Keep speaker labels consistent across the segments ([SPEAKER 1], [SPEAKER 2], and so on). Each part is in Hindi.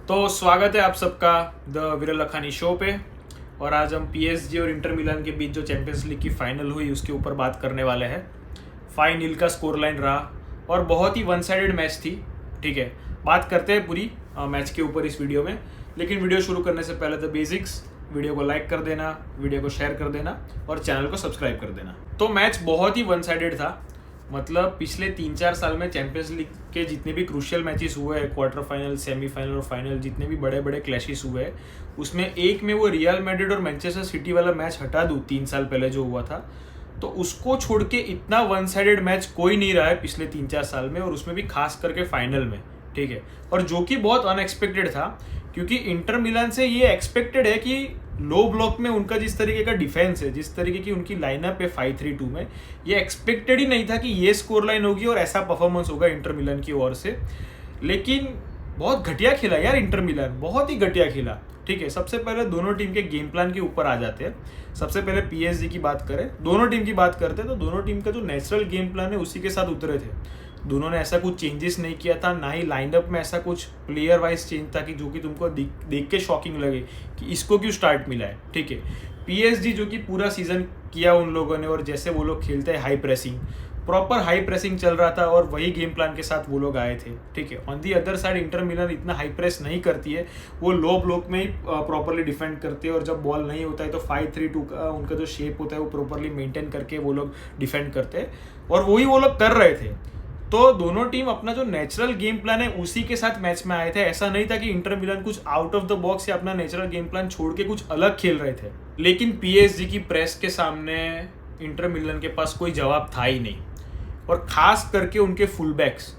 [SPEAKER 1] तो स्वागत है आप सबका द विरल लखानी शो पे। और आज हम पीएसजी और इंटर मिलान के बीच जो चैंपियंस लीग की फाइनल हुई उसके ऊपर बात करने वाले हैं। 5-0 का स्कोर लाइन रहा और बहुत ही वन साइडेड मैच थी। ठीक है, बात करते हैं पूरी मैच के ऊपर इस वीडियो में। लेकिन वीडियो शुरू करने से पहले द बेसिक्स, वीडियो को लाइक कर देना, वीडियो को शेयर कर देना और चैनल को सब्सक्राइब कर देना। तो मैच बहुत ही वन साइडेड था। मतलब पिछले 3-4 साल में चैंपियंस लीग के जितने भी क्रूशियल मैचेस हुए हैं, क्वार्टर फाइनल, सेमीफाइनल और फाइनल, जितने भी बड़े बड़े क्लैशेस हुए हैं, उसमें एक में वो रियल मैड्रिड और मैनचेस्टर सिटी वाला मैच हटा दूँ 3 साल पहले जो हुआ था, तो उसको छोड़ के इतना वन साइडेड मैच कोई नहीं रहा है पिछले 3-4 साल में, और उसमें भी खास करके फाइनल में। ठीक है, और जो कि बहुत अनएक्सपेक्टेड था, क्योंकि इंटर मिलान से ये एक्सपेक्टेड है कि लो ब्लॉक में उनका जिस तरीके का डिफेंस है, जिस तरीके की उनकी लाइनअप है 5-3-2 में, ये एक्सपेक्टेड ही नहीं था कि ये स्कोर लाइन होगी और ऐसा परफॉर्मेंस होगा इंटर मिलान की ओर से। लेकिन बहुत घटिया खेला यार इंटर मिलान, बहुत ही घटिया खेला। ठीक है, सबसे पहले दोनों टीम के गेम प्लान के ऊपर आ जाते हैं। सबसे पहले पीएसजी की बात करें, दोनों टीम की बात करते हैं, तो दोनों टीम का जो नेचुरल गेम प्लान है उसी के साथ उतरे थे। दोनों ने ऐसा कुछ चेंजेस नहीं किया था, ना ही लाइनअप में ऐसा कुछ प्लेयर वाइज चेंज था कि जो कि तुमको देख के शॉकिंग लगे कि इसको क्यों स्टार्ट मिला है। ठीक है, पीएसजी जो कि पूरा सीजन किया उन लोगों ने, और जैसे वो लोग खेलते हैं high pressing, proper high pressing चल रहा था और वही गेम प्लान के साथ वो लोग आए थे। ठीक है, on the other side Inter Milan इतना हाई प्रेस नहीं करती है, वो लो ब्लॉक में ही प्रॉपरली डिफेंड करते हैं, और जब बॉल नहीं होता है तो 5-3-2 का उनका जो शेप होता है वो प्रॉपरली मेंटेन करके वो लोग डिफेंड करते हैं, और वही वो लोग कर रहे थे। तो दोनों टीम अपना जो नेचुरल गेम प्लान है उसी के साथ मैच में आए थे। ऐसा नहीं था कि इंटर मिलान कुछ आउट ऑफ द बॉक्स या अपना नेचुरल गेम प्लान छोड़ के कुछ अलग खेल रहे थे। लेकिन पीएसजी की प्रेस के सामने इंटर मिलान के पास कोई जवाब था ही नहीं, और खास करके उनके फुल बैक्स।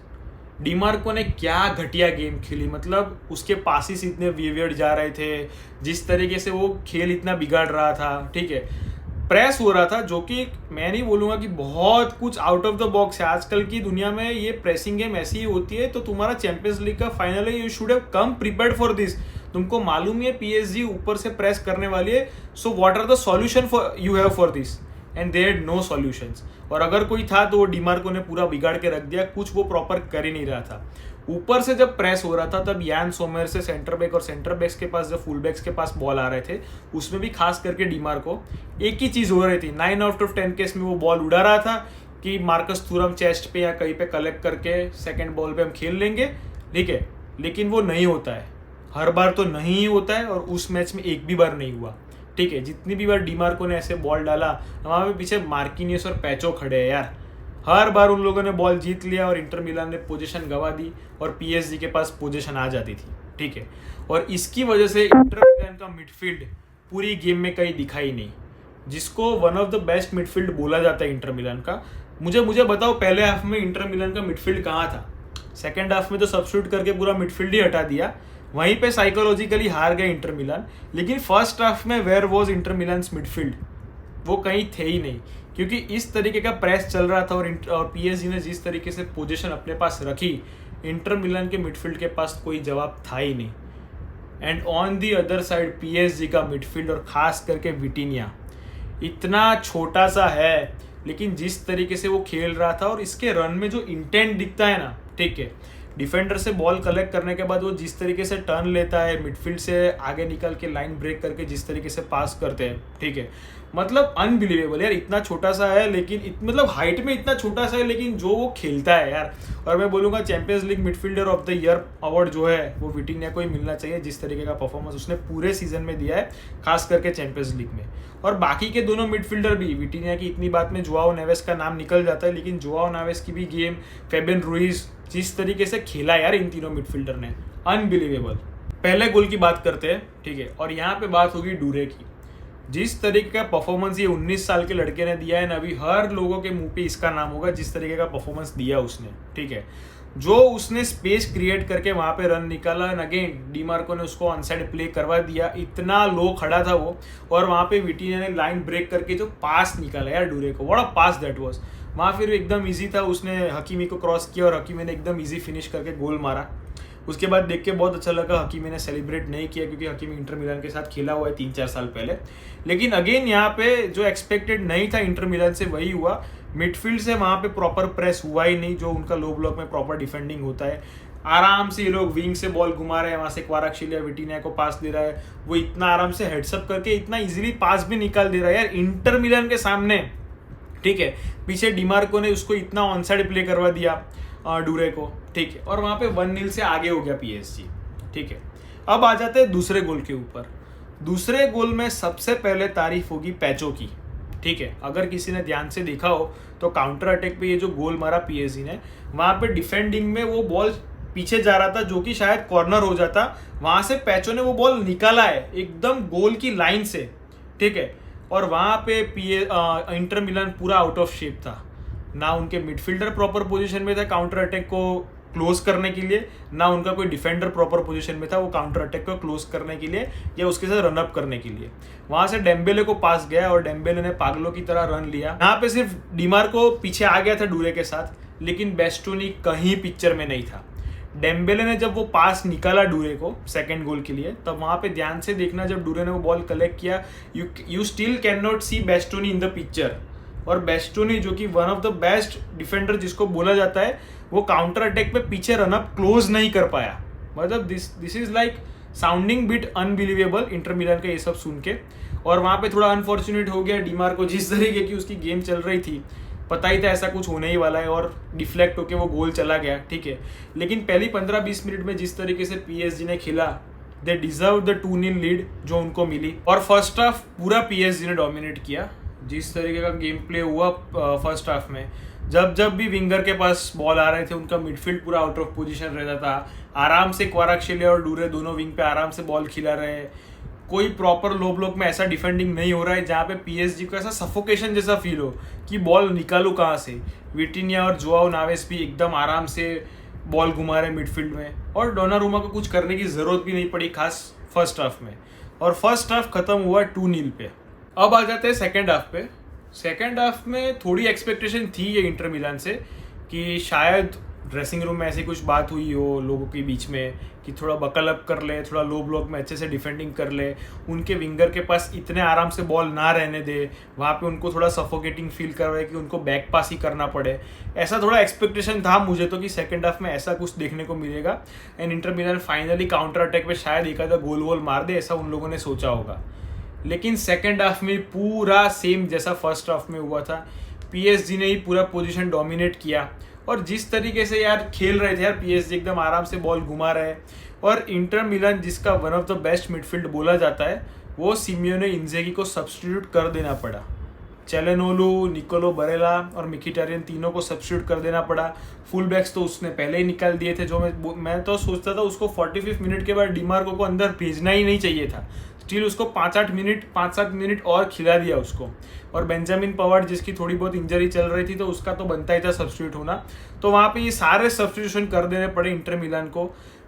[SPEAKER 1] डीमार्को ने क्या घटिया गेम खेली, मतलब उसके पासिस इतने वियर्ड जा रहे थे, जिस तरीके से वो खेल इतना बिगाड़ रहा था। ठीक है, प्रेस हो रहा था, जो कि मैं नहीं बोलूंगा कि बहुत कुछ आउट ऑफ द बॉक्स है। आजकल की दुनिया में ये प्रेसिंग गेम ऐसी ही होती है। तो तुम्हारा चैंपियंस लीग का फाइनल है, you should have come prepared for this. तुमको मालूम है पीएसजी ऊपर से प्रेस करने वाली है, so what are the solution for you have for this, and they had no solutions. और अगर कोई था तो वो डीमार्को ने पूरा बिगाड़ के रख दिया, कुछ वो प्रॉपर कर ही नहीं रहा था। ऊपर से जब प्रेस हो रहा था तब यान सोमर से सेंटर बैक, और सेंटर बैक्स के पास जब फुल बैक्स के पास बॉल आ रहे थे, उसमें भी खास करके डीमार्को एक ही चीज हो रही थी, 9 आउट ऑफ 10 केस में वो बॉल उड़ा रहा था कि मार्कस थूरम चेस्ट पे या कहीं पे कलेक्ट करके सेकंड बॉल पे हम खेल लेंगे। ठीक है, लेकिन वो नहीं होता है, हर बार तो नहीं होता है, और उस मैच में एक भी बार नहीं हुआ। ठीक है, जितनी भी बार डीमार्को ने ऐसे बॉल डाला, वहां पे पीछे मार्किनियस और पैचो खड़े हैं यार, हर बार उन लोगों ने बॉल जीत लिया और इंटर मिलान ने पोजीशन गवा दी और पीएसजी के पास पोजीशन आ जाती थी। ठीक है, और इसकी वजह से इंटर मिलान का मिडफील्ड पूरी गेम में कहीं दिखा ही नहीं, जिसको one of the best midfield बोला जाता है इंटर मिलान का। मुझे बताओ, पहले हाफ में इंटर मिलान का मिडफील्ड कहाँ था? सेकेंड हाफ में तो सब्स्टिट्यूट करके पूरा मिडफील्ड ही हटा दिया, वहीं पे साइकोलॉजिकली हार गए इंटर मिलान। लेकिन फर्स्ट हाफ में where was Inter Milan midfield? वो कहीं थे ही नहीं, क्योंकि इस तरीके का प्रेस चल रहा था, और पीएसजी ने जिस तरीके से पोजीशन अपने पास रखी, इंटर मिलान के मिडफील्ड के पास कोई जवाब था ही नहीं। And on the other side PSG का मिडफील्ड, और खास करके विटिनिया, इतना छोटा सा है, लेकिन जिस तरीके से वो खेल रहा था और इसके रन में जो इंटेंट दिखता है ना, ठीक है, डिफेंडर से बॉल कलेक्ट करने के बाद वो जिस तरीके से टर्न लेता है, मिडफील्ड से आगे निकल के लाइन ब्रेक करके जिस तरीके से पास करते हैं, ठीक है, मतलब अनबिलीवेबल यार। इतना छोटा सा है, लेकिन मतलब हाइट में इतना छोटा सा है, लेकिन जो वो खेलता है यार। और मैं बोलूँगा champions league midfielder of the year award जो है वो विटिनिया को ही मिलना चाहिए, जिस तरीके का परफॉर्मेंस उसने पूरे सीजन में दिया है, खास करके चैंपियंस लीग में। और बाकी के दोनों मिडफील्डर भी, विटिनिया की इतनी बात में जोआओ नेवेस का नाम निकल जाता है, लेकिन जोआओ नेवेस की भी गेम, फेबियन रुइज जिस तरीके से खेला यार इन तीनों मिडफील्डर ने, अनबिलीवेबल। पहले गोल की बात करते हैं, ठीक है, और यहाँ पे बात होगी डूरे की। जिस तरीके का परफॉर्मेंस ये 19 साल के लड़के ने दिया है ना, अभी हर लोगों के मुंह पे इसका नाम होगा, जिस तरीके का परफॉर्मेंस दिया उसने। ठीक है, जो उसने स्पेस क्रिएट करके वहां पे रन निकाला, एंड अगेन डीमार्को ने उसको ऑनसाइड प्ले करवा दिया, इतना लो खड़ा था वो, और वहां पे विटिनिया ने लाइन ब्रेक करके जो पास निकाला यार डूरे को, what a pass that was. वहां फिर एकदम इजी था, उसने हकीमी को क्रॉस किया और हकीमी ने एकदम इजी फिनिश करके गोल मारा। उसके बाद देख के बहुत अच्छा लगा, हकीमी ने सेलिब्रेट नहीं किया क्योंकि हकीमी इंटर मिलान के साथ खेला हुआ है 3-4 साल पहले। लेकिन अगेन यहाँ पे जो एक्सपेक्टेड नहीं था इंटर मिलान से वही हुआ। मिडफील्ड से वहाँ पे प्रॉपर प्रेस हुआ ही नहीं, जो उनका लो ब्लॉक में प्रॉपर डिफेंडिंग होता है। आराम से ये लोग विंग से बॉल घुमा रहे हैं, वहां से क्वाराक्शिलिया विटिनिया को पास दे रहा है, वो इतना आराम से हेड्सअप करके इतना इजीली पास भी निकाल दे रहा है यार इंटर मिलान के सामने। ठीक है, पीछे डिमार्को ने उसको इतना ऑन साइड प्ले करवा दिया डूरे को। ठीक है, और वहां पे 1-0 से आगे हो गया PSG। ठीक है, अब आ जाते हैं दूसरे गोल के ऊपर। दूसरे गोल में सबसे पहले तारीफ होगी पैचो की। ठीक है, अगर किसी ने ध्यान से देखा हो तो काउंटर अटैक पे ये जो गोल मारा PSG ने, वहां पे डिफेंडिंग में वो बॉल पीछे जा रहा था जो कि शायद कॉर्नर हो जाता, वहां से पैचो ने वो बॉल निकाला है एकदम गोल की लाइन से। ठीक है, और वहां पे इंटर मिलान पूरा आउट ऑफ शेप था, ना उनके मिडफील्डर प्रॉपर पोजीशन में था काउंटर अटैक को क्लोज करने के लिए, ना उनका कोई डिफेंडर प्रॉपर पोजीशन में था वो काउंटर अटैक को क्लोज करने के लिए या उसके साथ रन अप करने के लिए। वहां से डेम्बेले को पास गया और डेम्बेले ने पागलों की तरह रन लिया। यहाँ पे सिर्फ डिमार्को पीछे आ गया था डूरे के साथ, लेकिन बेस्टोनी कहीं पिक्चर में नहीं था। डेम्बेले ने जब वो पास निकाला डूरे को सेकंड गोल के लिए, तब वहां पे ध्यान से देखना, जब डूरे ने वो बॉल कलेक्ट किया, you still can not see Bastoni in the picture. और बेस्टोनी जो कि one of the best defender जिसको बोला जाता है, वो काउंटर अटैक पे पीछे रनअप क्लोज नहीं कर पाया। मतलब this is like sounding bit unbelievable Inter Milan का ये सब सुन के। और वहां पे थोड़ा अनफॉर्चुनेट हो गया डिमार्को, जिस तरीके की उसकी गेम चल रही थी पता ही था ऐसा कुछ होने ही वाला है, और डिफ्लेक्ट होके वो गोल चला गया। ठीक है, लेकिन पहली 15-20 मिनट में जिस तरीके से PSG ने खेला, दे डिजर्व द 2-0 लीड जो उनको मिली। और फर्स्ट हाफ पूरा PSG ने डोमिनेट किया। जिस तरीके का गेम प्ले हुआ फर्स्ट हाफ में, जब भी विंगर के पास बॉल आ रहे थे उनका मिडफील्ड पूरा आउट ऑफ पोजीशन रहता था। आराम से क्वाराक्शिलिया और डूरे दोनों विंग पे आराम से बॉल खिला रहे हैं। कोई प्रॉपर लो ब्लॉक में ऐसा डिफेंडिंग नहीं हो रहा है जहाँ पे PSG को ऐसा सफोकेशन जैसा फील हो कि बॉल निकालू कहाँ से। विटिनिया और जोआओ नावेस भी एकदम आराम से बॉल घुमा रहे मिडफील्ड में, और डोनारुमा को कुछ करने की जरूरत भी नहीं पड़ी खास फर्स्ट हाफ में। और फर्स्ट हाफ खत्म हुआ 2-0 पे। अब आ जाते हैं सेकेंड हाफ पे। सेकेंड हाफ में थोड़ी एक्सपेक्टेशन थी ये इंटर मिलान से कि शायद ड्रेसिंग रूम में ऐसी कुछ बात हुई हो लोगों के बीच में कि थोड़ा बकल अप कर ले, थोड़ा लो ब्लॉक में अच्छे से डिफेंडिंग कर ले, उनके विंगर के पास इतने आराम से बॉल ना रहने दे, वहाँ पे उनको थोड़ा सफोकेटिंग फील कर रहा है कि उनको बैक पास ही करना पड़े। ऐसा थोड़ा एक्सपेक्टेशन था मुझे तो कि सेकंड हाफ में ऐसा कुछ देखने को मिलेगा and Inter Milan finally counter attack पे शायद एक आधा गोल वोल मार दे, ऐसा उन लोगों ने सोचा होगा। लेकिन सेकेंड हाफ में पूरा सेम जैसा फर्स्ट हाफ में हुआ था, PSG ने ही पूरा पोजीशन डोमिनेट किया। और जिस तरीके से यार खेल रहे थे यार PSG एकदम आराम से बॉल घुमा रहे हैं, और इंटर मिलान जिसका one of the best midfield बोला जाता है, वो सिमियोने इंज़ागी को सब्स्टिट्यूट कर देना पड़ा। चेलेनोलू, निकोलो बरेला और मिखिटारियन तीनों को सब्स्टिट्यूट कर देना पड़ा। फुल बैक्स तो उसने पहले ही निकाल दिए थे, जो मैं तो सोचता था उसको 45 मिनट के बाद डिमार्को को अंदर भेजना ही नहीं चाहिए था। स्टिल उसको 5-7 मिनट और खिला दिया उसको। और बेंजामिन पवार्ड जिसकी थोड़ी बहुत इंजरी चल रही थी, तो उसका तो बनता ही था सब्स्टिट्यूट होना। तो वहाँ पे ये सारे सब्स्टिट्यूशन कर देने पड़े इंटर मिलान को।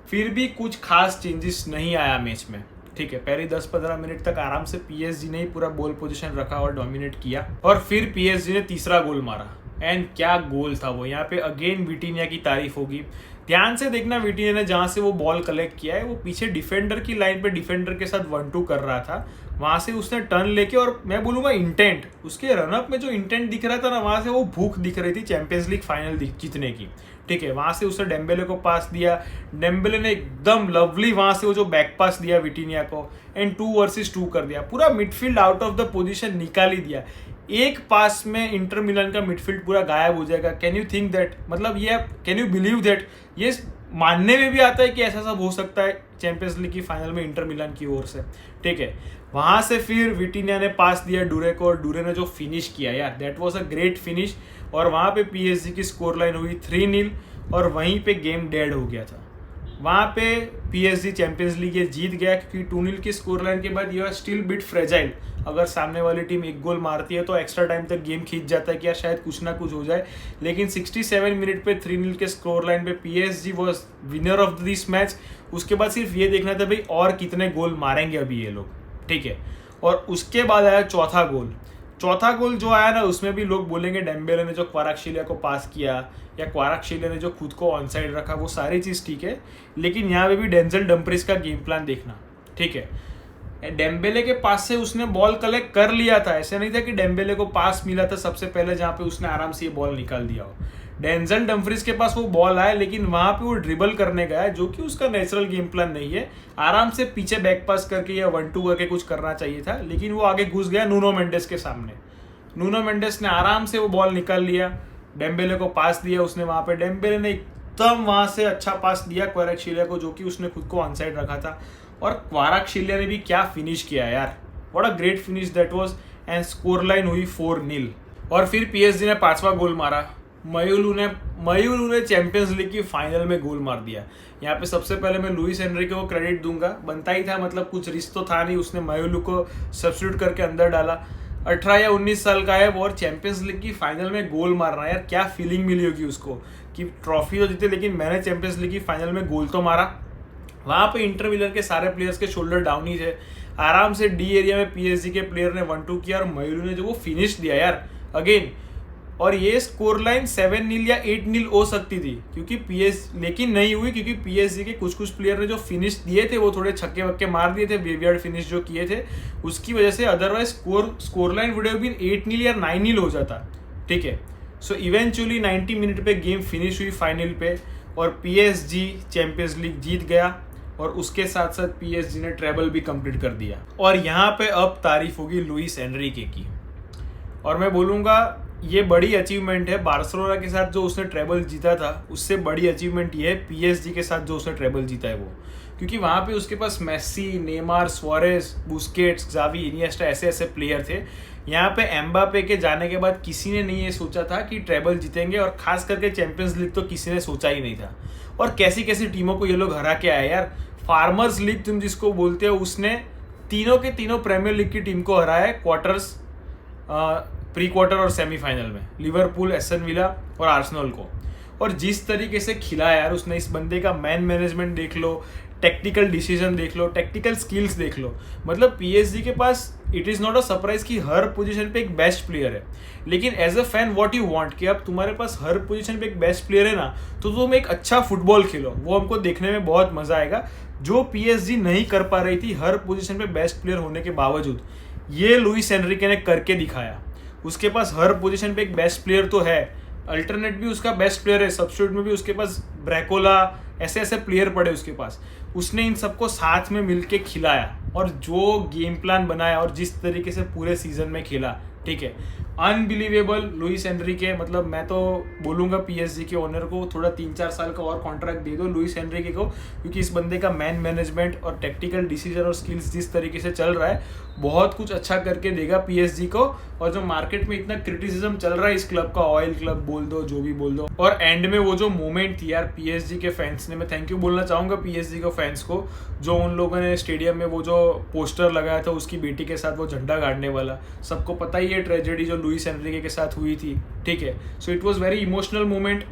[SPEAKER 1] फिर भी कुछ खास चेंजेस नहीं आया मैच में। ठीक है, पहले 10-15 मिनट तक आराम से PSG ने ही पूरा बॉल पोजीशन रखा और डोमिनेट किया। और फिर PSG ने तीसरा गोल मारा, एंड क्या गोल था वो। यहाँ पे अगेन विटिनिया की तारीफ होगी। ध्यान से देखना, विटिनिया ने जहाँ से वो बॉल कलेक्ट किया है, वो पीछे डिफेंडर की लाइन पे डिफेंडर के साथ 1-2 कर रहा था। वहां से उसने टर्न लेके, और मैं बोलूँगा इंटेंट, उसके रनअप में जो इंटेंट दिख रहा था ना, वहां से वो भूख दिख रही थी चैंपियंस लीग फाइनल जीतने की। ठीक है, वहां से उसने डेम्बेले को पास दिया, डेम्बेले ने एकदम लवली वहां से वो जो बैक पास दिया विटिनिया को, एंड 2 वर्सेस 2 कर दिया। पूरा midfield out of the position निकाल ही दिया। एक पास में इंटर मिलान का मिडफील्ड पूरा गायब हो जाएगा। कैन यू थिंक दैट, मतलब ये कैन यू बिलीव दैट, ये मानने में भी आता है कि ऐसा सब हो सकता है चैंपियंस लीग की फाइनल में इंटर मिलान की ओर से। ठीक है, वहां से फिर विटिनिया ने पास दिया डूरे को, और डूरे ने जो फिनिश किया यार, that was a great finish. और वहां पे PSG की स्कोर लाइन हुई 3-0, और वहीं पे गेम डेड हो गया था। वहां पे PSG चैंपियंस लीग ये जीत गया, क्योंकि 2-0 की स्कोर लाइन के बाद you are still bit fragile. अगर सामने वाली टीम एक गोल मारती है तो एक्स्ट्रा टाइम तक गेम खींच जाता है कि यार शायद कुछ ना कुछ हो जाए। लेकिन 67 मिनट पे 3-0 के स्कोर लाइन पे PSG was winner of this match. उसके बाद सिर्फ ये देखना था भाई और कितने गोल मारेंगे अभी ये लोग। ठीक है, और उसके बाद आया चौथा गोल। चौथा गोल जो आया ना, उसमें भी लोग बोलेंगे डेम्बेले ने जो क्वाराक्शिलिया को पास किया या क्वाराक्शिलिया ने जो खुद को ऑन साइड रखा, वो सारी चीज़ ठीक है। लेकिन यहाँ पे भी डेंजल डम्फ्रीज का गेम प्लान देखना। ठीक है, डेम्बेले के पास से उसने बॉल कलेक्ट कर लिया था। ऐसे नहीं था कि डेम्बेले को पास मिला था सबसे पहले जहाँ पे उसने आराम से ये बॉल निकाल दिया हो। डेंजल डम्फ्रीज के पास वो बॉल आया, लेकिन वहां पे वो ड्रिबल करने गया जो कि उसका नेचुरल गेम प्लान नहीं है। आराम से पीछे बैक पास करके या 1-2 करके कुछ करना चाहिए था, लेकिन वो आगे घुस गया नूनो मेंडेस के सामने। नूनो मेंडेस ने आराम से वो बॉल निकाल लिया, डेम्बेले को पास दिया उसने वहां पे, डेम्बेले ने एकदम वहां से अच्छा पास दिया क्वाराक्शीलिया को, जो कि उसने खुद को ऑनसाइड रखा था। और क्वाराक्शीलिया ने भी क्या फिनिश किया यार, what a great finish that was. And score line हुई 4-0। और फिर पीएसजी ने 5वां गोल मारा। मयूलू ने चैंपियंस लीग की फाइनल में गोल मार दिया। यहाँ पे सबसे पहले मैं लुइस एनरिके को क्रेडिट दूंगा, बनता ही था, मतलब कुछ रिस्क तो था नहीं, उसने मयूलू को सब्स्टिट्यूट करके अंदर डाला। 18 या 19 साल का है वो और चैंपियंस लीग की फाइनल में गोल मार रहा है यार, क्या फीलिंग मिली होगी उसको कि ट्रॉफी तो जीते लेकिन मैंने चैंपियंस लीग की फाइनल में गोल तो मारा। वहां पे इंटर मिलन के सारे प्लेयर्स के शोल्डर डाउन ही थे। आराम से डी एरिया में पीएसजी के प्लेयर ने 1-2 किया और मयूलू ने जो वो फिनिश दिया यार अगेन। और ये स्कोर लाइन 7-0 या 8-0 हो सकती थी क्योंकि लेकिन नहीं हुई, क्योंकि पीएसजी के कुछ प्लेयर ने जो फिनिश दिए थे वो थोड़े छक्के वक्के मार दिए थे, वेवियर्ड फिनिश जो किए थे उसकी वजह से, otherwise score line would have been 8-0 या 9-0 हो जाता। ठीक है, सो इवेंचुअली 90 मिनट पे गेम फिनिश हुई फाइनल पे और पीएसजी चैंपियंस लीग जीत गया और उसके साथ साथ पीएसजी ने ट्रेबल भी कंप्लीट कर दिया। और यहाँ पे अब तारीफ होगी लुइस एनरिके की, और मैं बोलूँगा ये बड़ी अचीवमेंट है। बार्सिलोना के साथ जो उसने ट्रेबल जीता था उससे बड़ी अचीवमेंट ये है पीएसजी के साथ जो उसने ट्रेबल जीता है वो, क्योंकि वहाँ पे उसके पास Messi, Neymar, Suarez, Busquets, Xavi, Iniesta ऐसे प्लेयर थे। यहाँ पे एम्बापे के जाने के बाद किसी ने नहीं ये सोचा था कि ट्रेबल जीतेंगे, और खास करके चैंपियंस लीग तो किसी ने सोचा ही नहीं था। और कैसी कैसी टीमों को ये लोग हरा के आए यार। फार्मर्स लीग तुम जिसको बोलते हो उसने तीनों के तीनों प्रीमियर लीग की टीम को हराया है क्वार्टर्स, प्री क्वार्टर और सेमीफाइनल में, लिवरपूल, एस्टन विला और आर्सेनल को। और जिस तरीके से खिला यार उसने, इस बंदे का मैन मैनेजमेंट देख लो, टेक्निकल डिसीजन देख लो, टेक्निकल स्किल्स देख लो। मतलब पीएसजी के पास it is not a surprise कि हर पोजीशन पे एक बेस्ट प्लेयर है, लेकिन as a fan what you want कि अब तुम्हारे पास हर पोजीशन पे एक बेस्ट प्लेयर है ना, तो तुम एक अच्छा फुटबॉल खेलो, वो हमको देखने में बहुत मजा आएगा। जो पीएसजी नहीं कर पा रही थी हर पोजीशन पे बेस्ट प्लेयर होने के बावजूद, ये लुइस एनरिके ने करके दिखाया। उसके पास हर पोजीशन पे एक बेस्ट प्लेयर तो है, अल्टरनेट भी उसका बेस्ट प्लेयर है, सब्स्टिट्यूट में भी उसके पास ब्रैकोला, ऐसे प्लेयर पड़े उसके पास। उसने इन सबको साथ में मिलके खिलाया और जो गेम प्लान बनाया और जिस तरीके से पूरे सीजन में खेला, ठीक है, अनबिलीवेबल लुइस एनरिके। मतलब मैं तो बोलूँगा पीएसजी के ओनर को थोड़ा 3-4 साल का और कॉन्ट्रैक्ट दे दो लुइस एनरिके को, क्योंकि इस बंदे का मैन मैनेजमेंट और टेक्निकल डिसीजन और स्किल्स जिस तरीके से चल रहा है बहुत कुछ अच्छा करके देगा पीएसजी को। और जो मार्केट में इतना क्रिटिसिज्म चल रहा है इस क्लब का, ऑयल क्लब बोल दो, जो भी बोल दो, और एंड में वो जो मोमेंट थी यार पीएसजी के फैंस ने, मैं थैंक यू बोलना चाहूँगा पीएसजी के फैंस को, जो उन लोगों ने स्टेडियम में वो जो पोस्टर लगाया था उसकी बेटी के साथ वो झंडा गाड़ने वाला, सबको पता ही है ट्रेजेडी जो लुइस एनरिके के साथ हुई थी। ठीक है, so it was very emotional moment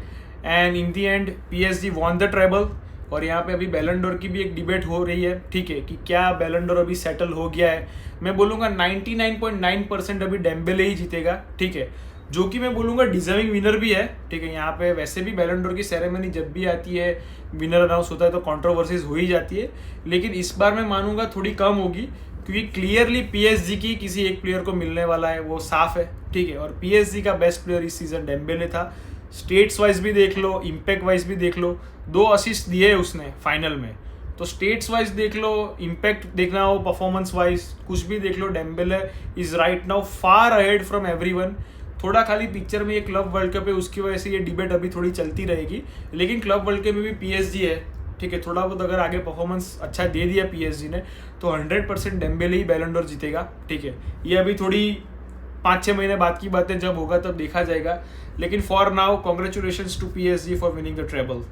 [SPEAKER 1] and in the end PSG won the treble. और यहाँ पे अभी बैलन डोर की भी एक डिबेट हो रही है, ठीक है, कि क्या बैलन डोर अभी सेटल हो गया है। मैं बोलूँगा 99.9% अभी डेम्बेले ही जीतेगा, ठीक है, जो कि मैं बोलूँगा डिजर्विंग विनर भी है। ठीक है, यहाँ पे वैसे भी बैलन डोर की सेरेमनी जब भी आती है, विनर अनाउंस होता है तो कंट्रोवर्सीज हो ही जाती है, लेकिन इस बार मैं मानूंगा थोड़ी कम होगी, क्योंकि क्लियरली पीएसजी की किसी एक प्लेयर को मिलने वाला है, वो साफ है। ठीक है, और पीएसजी का बेस्ट प्लेयर इस सीजन डेम्बेले था। स्टेट्स वाइज भी देख लो, इम्पैक्ट वाइज भी देख लो, 2 असिस्ट दिए उसने फाइनल में, तो स्टेट्स वाइज देख लो, इम्पैक्ट देखना हो, परफॉर्मेंस वाइज कुछ भी देख लो, Dembele is right now far ahead from everyone. थोड़ा खाली पिक्चर में ये क्लब वर्ल्ड कप है, उसकी वजह से ये डिबेट अभी थोड़ी चलती रहेगी, लेकिन क्लब वर्ल्ड कप में भी पीएसजी है। ठीक है, थोड़ा बहुत अगर आगे परफॉर्मेंस अच्छा दे दिया पीएसजी ने तो 100% डेम्बेले ही बैलन डोर जीतेगा। ठीक है, ये अभी थोड़ी 5-6 महीने बाद की बातें, जब होगा तब देखा जाएगा, लेकिन for now congratulations to PSG for winning the treble.